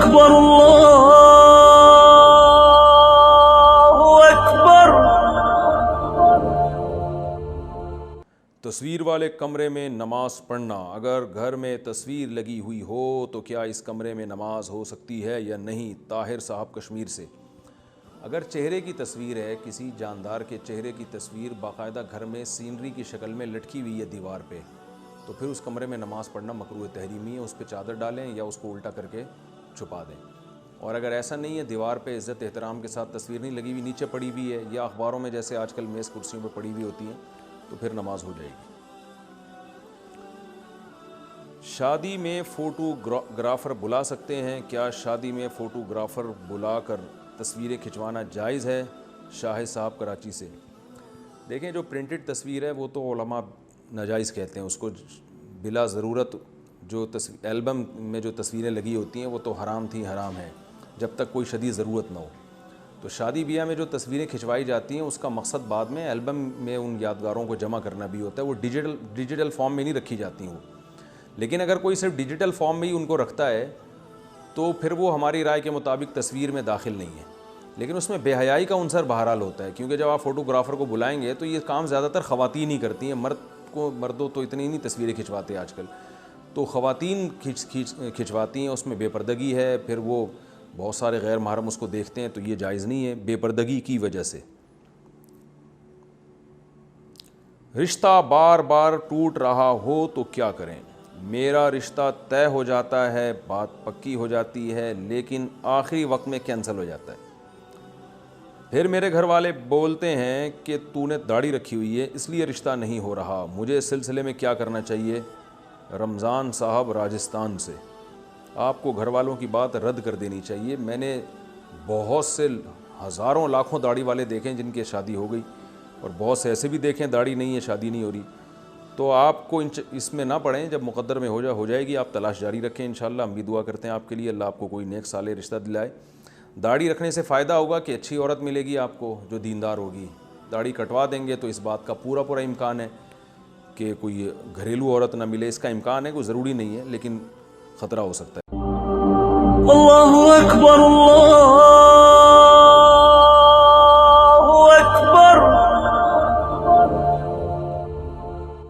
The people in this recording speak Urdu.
أكبر الله أكبر. تصویر والے کمرے میں نماز پڑھنا. اگر گھر میں تصویر لگی ہوئی ہو تو کیا اس کمرے میں نماز ہو سکتی ہے یا نہیں؟ طاہر صاحب کشمیر سے. اگر چہرے کی تصویر ہے، کسی جاندار کے چہرے کی تصویر باقاعدہ گھر میں سینری کی شکل میں لٹکی ہوئی ہے دیوار پہ، تو پھر اس کمرے میں نماز پڑھنا مکروہ تحریمی ہے. اس پہ چادر ڈالیں یا اس کو الٹا کر کے چھپا دیں. اور اگر ایسا نہیں ہے، دیوار پہ عزت احترام کے ساتھ تصویر نہیں لگی ہوئی، نیچے پڑی ہوئی ہے یا اخباروں میں جیسے آج کل میز کرسیوں پہ پڑی ہوئی ہوتی ہیں، تو پھر نماز ہو جائے گی. شادی میں فوٹو گرافر بلا سکتے ہیں کیا؟ شادی میں فوٹو گرافر بلا کر تصویریں کھنچوانا جائز ہے؟ شاہد صاحب کراچی سے. دیکھیں، جو پرنٹڈ تصویر ہے وہ تو علماء ناجائز کہتے ہیں اس کو. بلا ضرورت جو البم میں جو تصویریں لگی ہوتی ہیں وہ تو حرام تھیں، حرام ہیں جب تک کوئی شدید ضرورت نہ ہو. تو شادی بیاہ میں جو تصویریں کھنچوائی جاتی ہیں اس کا مقصد بعد میں البم میں ان یادگاروں کو جمع کرنا بھی ہوتا ہے. وہ ڈیجیٹل فارم میں نہیں رکھی جاتی وہ. لیکن اگر کوئی صرف ڈیجیٹل فارم میں ہی ان کو رکھتا ہے تو پھر وہ ہماری رائے کے مطابق تصویر میں داخل نہیں ہے. لیکن اس میں بے حیائی کا عنصر بہرحال ہوتا ہے، کیونکہ جب آپ فوٹوگرافر کو بلائیں گے تو یہ کام زیادہ تر خواتین ہی کرتی ہیں. مردوں تو اتنی نہیں تصویریں کھنچواتے آج کل، تو خواتین کھنچواتی ہیں. اس میں بے پردگی ہے، پھر وہ بہت سارے غیر محرم اس کو دیکھتے ہیں، تو یہ جائز نہیں ہے بے پردگی کی وجہ سے. رشتہ بار بار ٹوٹ رہا ہو تو کیا کریں؟ میرا رشتہ طے ہو جاتا ہے، بات پکی ہو جاتی ہے، لیکن آخری وقت میں کینسل ہو جاتا ہے. پھر میرے گھر والے بولتے ہیں کہ تو نے داڑھی رکھی ہوئی ہے اس لیے رشتہ نہیں ہو رہا. مجھے اس سلسلے میں کیا کرنا چاہیے؟ رمضان صاحب راجستھان سے. آپ کو گھر والوں کی بات رد کر دینی چاہیے. میں نے بہت سے ہزاروں لاکھوں داڑھی والے دیکھیں جن کی شادی ہو گئی، اور بہت سے ایسے بھی دیکھیں داڑھی نہیں ہے، شادی نہیں ہو رہی. تو آپ کو اس میں نہ پڑیں. جب مقدر میں ہو جائے گی آپ تلاش جاری رکھیں. انشاءاللہ ہم بھی دعا کرتے ہیں آپ کے لیے، اللہ آپ کو کوئی نیک صالح رشتہ دلائے. داڑھی رکھنے سے فائدہ ہوگا کہ اچھی عورت ملے گی آپ کو جو دیندار ہوگی. داڑھی کٹوا دیں گے تو اس بات کا پورا امکان ہے کہ کوئی گھریلو عورت نہ ملے. اس کا امکان ہے، کوئی ضروری نہیں ہے، لیکن خطرہ ہو سکتا ہے. الله أكبر الله